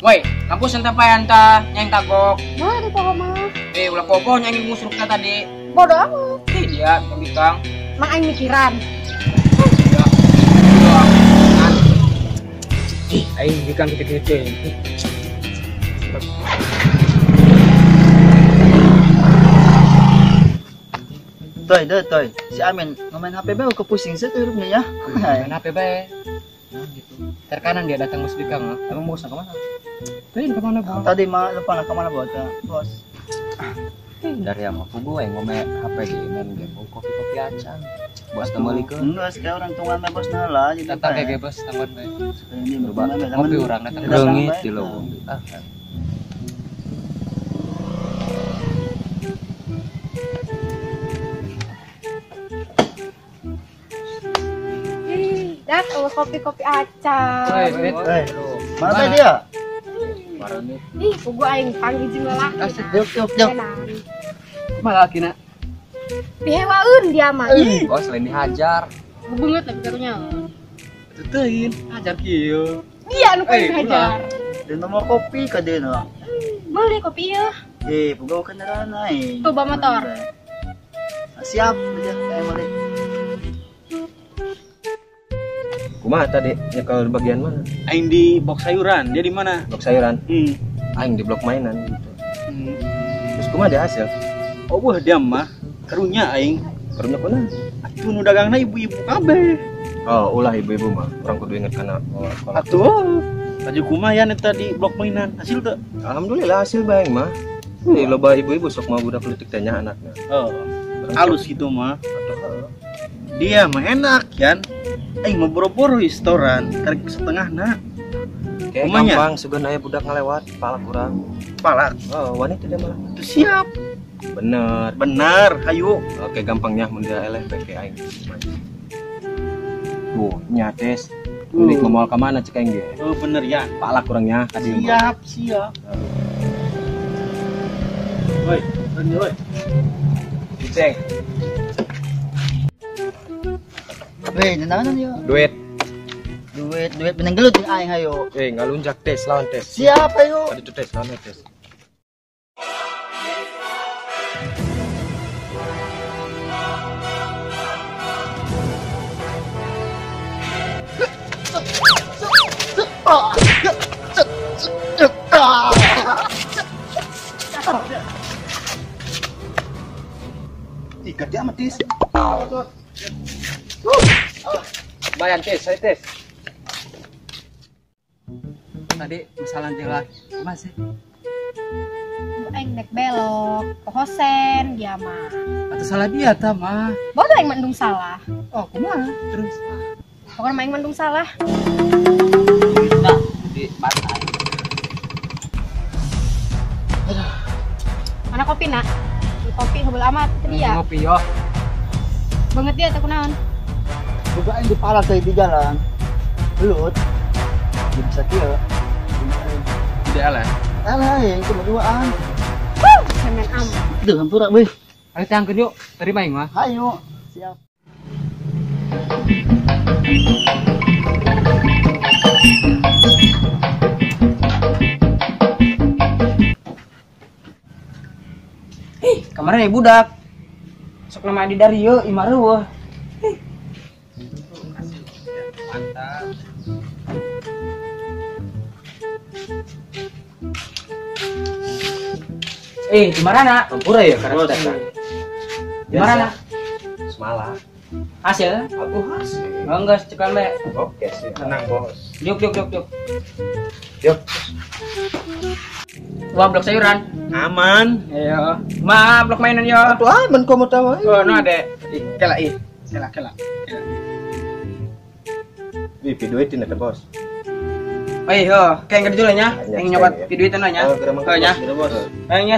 Woi, kampus enta pa anta nyang tagok. Mana di pohon mah? Ulah popo nyang musrukna tadi. Bodoh amat. Dia bikang. Mang aing mikiran. Ya. Aing bikang gitu-gitu. Toy. Si Amin ngemain HP bae ke pusing sih tuh hidupnya ya. Main HP bae. Nah, gitu. Terkanan dia datang Mas Bikang. Emang bos kemana? Tuh kemana bos? Tadi mah lupa nak kemana bos? Dari yang aku gue ngomel HP di main game kopi acan. Bos kembali ke. Enggak, sekarang orang tungguan mah bos nala jadi Datang kayak bos tangan bae. Ini Berubah. berubah Kopi orang datang reungit di leuweung. Dak, kopi acan. Mana tadi dia? Ih, gua aing panggil jeung lalaki. Yuk. Malah kina. Dihewaeun dia mah. Bos lain dihajar. Beungeut tapi karunya. Tutuin, ajar kieu. Dia anu paling hajar. Dan nomor kopi ka dia na. Beli kopi ya. Pugaw kendaraan ay. Coba motor. Siap aja kayak balik. Kumaha tadi nyekel bagian mana? Aing di box sayuran, dia di mana? Blok sayuran. Aing di blok mainan gitu. Terus kumaha dia hasil? Oh wah dia mah karunya aing. Karunya kuna? Atuh nu dagangna ibu-ibu kabeh. Oh, ulah ibu-ibu mah. Orang kudu inget kana Atuh. Tadi kumayan eta di blok mainan. Hasil teu? Alhamdulillah hasil bae mah. Loba ibu-ibu sok mah budak politik tanya anaknya. Oh. Halus gitu mah. Dia mah enak kan. Aing mau boro-boro restoran, karek setengahna. Kayak Kumanya? gampang sugan aya budak ngalewat, pala kurang. Palak. Oh, wanita dia malah. Tuh siap. Bener. Hayu. Oke, gampangnya mun dia eleh pake aing. Tuh, nyates. Unik mau ke mana cek aing ge. Oh bener ya. Pala kurangnya tadi. Siap. Woi, woi. Ceng. Weh, nandangan dia. Duit. Duit penenggelut jeung aing hayo. Ngalunjak tes lawan tes. Siap ayo. Tadi itu tes lawan tes. Ikat dia matis. Bayan tes, saya tes. Tadi masalah jelas. Masih. Aing dek belok ke Hosen dia mah. Atau salah dia ta mah. Bodoh aing mendung salah. Oh, kumaha? Terus Pokoknya aing mendung salah. kita di pantai. Mana kopi nak? Di kopi heubeul amat itu dia. Ngopi yo. Banget dia teh kunaon? Buka aing di pala teh di jalan. Belut. Bisa kieu. Tidak lah. Alah, cuma duaan. Semen am. Duh, hampura beuh. Ayo tangkeun yuk. Terima aing mah. Hayo. Siap. Kemarin budak. Sok nama di dari yeuh imareuh. Mantap. Di mana? Ampura ya karena Bos. datang. Di mana? Semalam. Hasil? Aku hasil. Enggak, cekan be. Oke sih. Tenang bos. Yuk. Yuk. Wah, blok sayuran. Aman. Ayo. Ma, blok mainan yo. Tuh aman komo tahu. Oh, no ada. Kela. Wih, duitin eta bos. Oh iya, kayak ngerti dulu nya. Iya, Yang nyobat iya. video itu nanya. Oh, geremang Oh nya. bos. Ayo nya.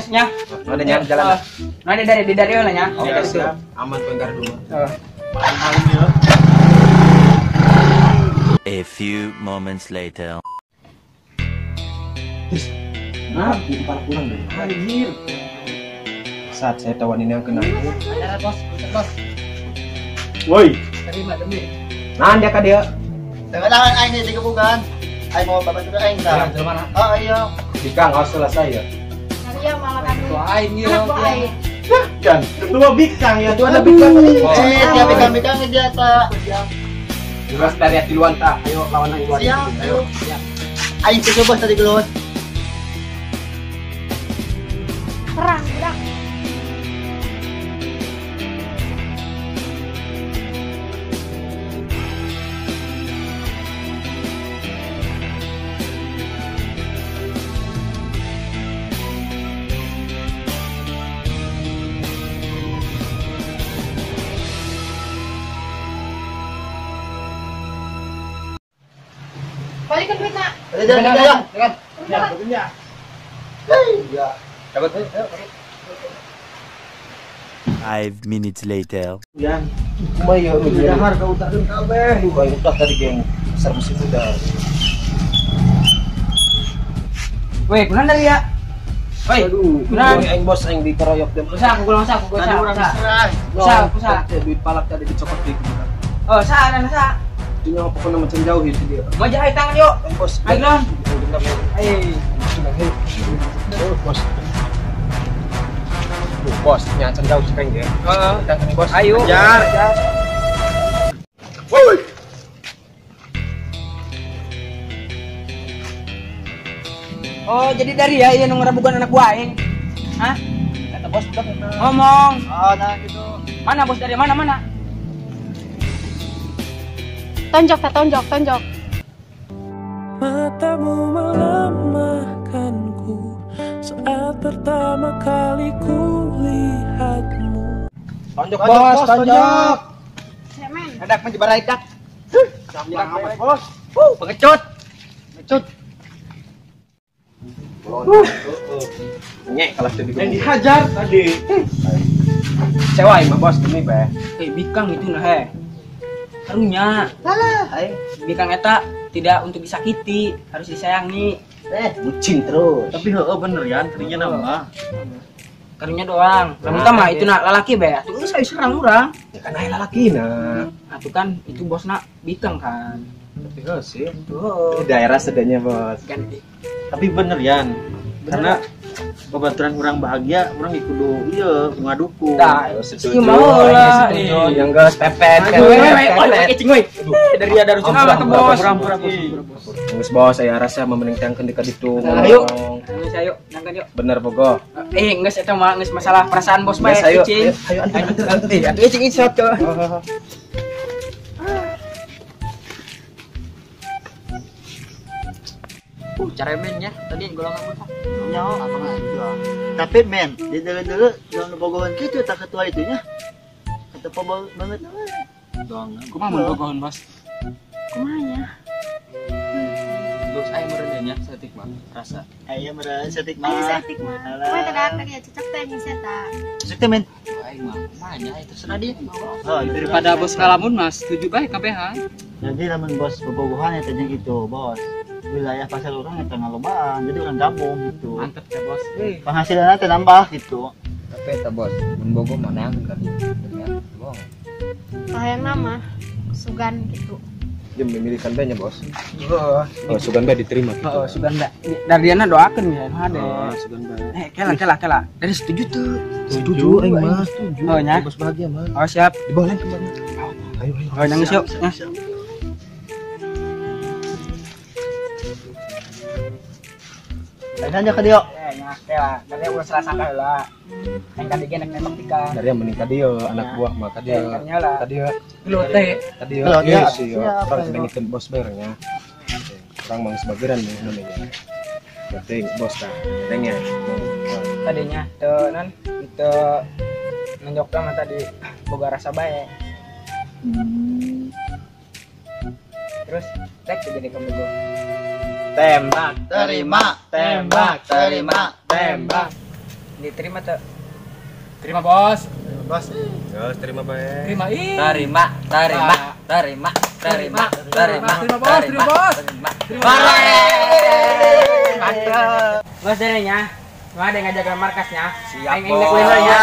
Oh, ada nya jalan. No ada dari lah nya. Oke, Dari siap. Aman penggar dulu. A few moments later. Nah, di depan kurang deh. Anjir. Saat saya tahu ini yang kena. Ada bos. Woi. Terima demi. Nah, dia ka dia. Tangan aing di kebukan. Ay mau bapak juga aing Jalan dah. ke mana? Oh iya. Bikang harus selesai ya. Iya malah kami. Tua aing Anak yo. buah aing. Kan, ketua bikang ya. Itu ada bikang. Dia bikang dia tak. Jelas dari hati luan tak. Ayo lawan aing luan. Siap, ayo. Aing coba tadi keluar. Perang budak. Balikan duit nak. Jangan. Dapat. 5 minutes later. Yan. Kumayo udah harga utakeun kabeh. Kumayo udah tadi geng. Besar mesin udah. Weh, kunan dari ya. Woi, kunan. Aing bos aing dikeroyok dem. Usaha aku usaha aku Tadi orang usaha. diserang. Usaha. Duit palak tadi dicopot di kita. Oh, usaha dan usaha. Dunia pokoknya macam jauh itu dia. Mau jahit tangan yuk. Aing bos. Ayo, Lon. Eh, bos. Bos, nyacan jauh cepeng ya. Heeh. Tangkan bos. Ayo. Jar. Oh, jadi dari ya yang ngerabukan anak buah aing. Hah? Kata bos udah Ngomong. Oh, nah gitu. Mana bos dari mana? Tonjok tak tonjok. Matamu melemahkanku saat pertama kali ku lihatmu. Tonjok bos, tonjok. Semen. Ada menjebarai dak. Amat bos. Pengecut. Nyek kalau sedih. Yang dihajar tadi. Sewa mah bos demi be. Bikang itu nah he. Karunya. Alah, aing. Bikang eta tidak untuk disakiti, harus disayangi. Bucin terus. Tapi heeh bener ya, tadinya nambah. Karunya doang. Lamun tah mah itu nak lalaki be, atuh geus saya serang urang. Ya kan aya lalakina. Atuh kan itu bosna Bikang kan. Tapi sih. Tuh. Di daerah sedanya bos. Kan Tapi bener Yan. Karena babaturan orang bahagia, orang kudu iya ngaduku. Tah, Setuju. mau lah. Setuju. Yang geus pepet. Ecing we. Dari ada rusun apa tuh bos? Geus bos saya rasa mementingkan dekat itu. Ayo. Geus ayo, nangkan yuk. Bener bogo. Geus eta mah geus masalah perasaan bos bae, Geus, ayo. Ecing. Ayo anti. Atuh Ecing isot coy. Cara mainnya tadi golongan apa? Nyawa apa enggak? Tapi men, di dulu jangan bogohan gitu tak ketua itunya. Kata pobol banget. Kumaha mun bogohon bos? Kumanya. Terus aya merenanya setik mah rasa. Ayo merasa tik Ayo mah. setik mah. Kue terdakar ya cocok teh jeung seta. Sukti men. Aing mah kumanya itu terserah dia. Oh, Daripada bos ngalamun mas, setuju bae kabehan. jadi lamun bos bobogohan eta jeung itu, bos. Wilayah pasar orang eta ngalobaan, jadi orang gabung gitu. Mantep ya bos. Penghasilannya teh nambah gitu. Tapi eta bos, mun bogo mana yang kali. Bohong. Hayang nama Sugan gitu. Dia memilihkan banyak bos. Oh, Sugan Bay diterima gitu. Oh, Suganda. Dardiana doakeun ya, hade. Sugan Bay. Kela. Dari setuju tuh. Setuju, aing mah setuju. Oh, nya. Bos bahagia mah. Oh, siap. Di bawah lain kembali. Ayo. Oh, nangis yuk. Nah. Lain aja ke dia. Nya, kela. Dari urang salasangka heula. Yang tadi genek nembak tika. Dari yang meningkat dia, anak buah mah ka dia. Kayaknya lah. Ka dia. Gelote. Ka dia. Gelut, Iya ya. sih. Iya, Orang apa sedangikeun bos barengnya. Orang mang sebagian nih namanya. Penting bos tah. Adanya. Tadinya teu non itu nunjuk mah tadi boga rasa bae. Terus tek jadi kamu go. Tembak. Tembak. Diterima tuh. Terima bos. Bos. Geus terima bae. Terima ih. Terima. Terima bos. Mantap. Bos derenya. Mau ada yang ngajak ke markasnya. Siap, Aing bos. naik lelenya.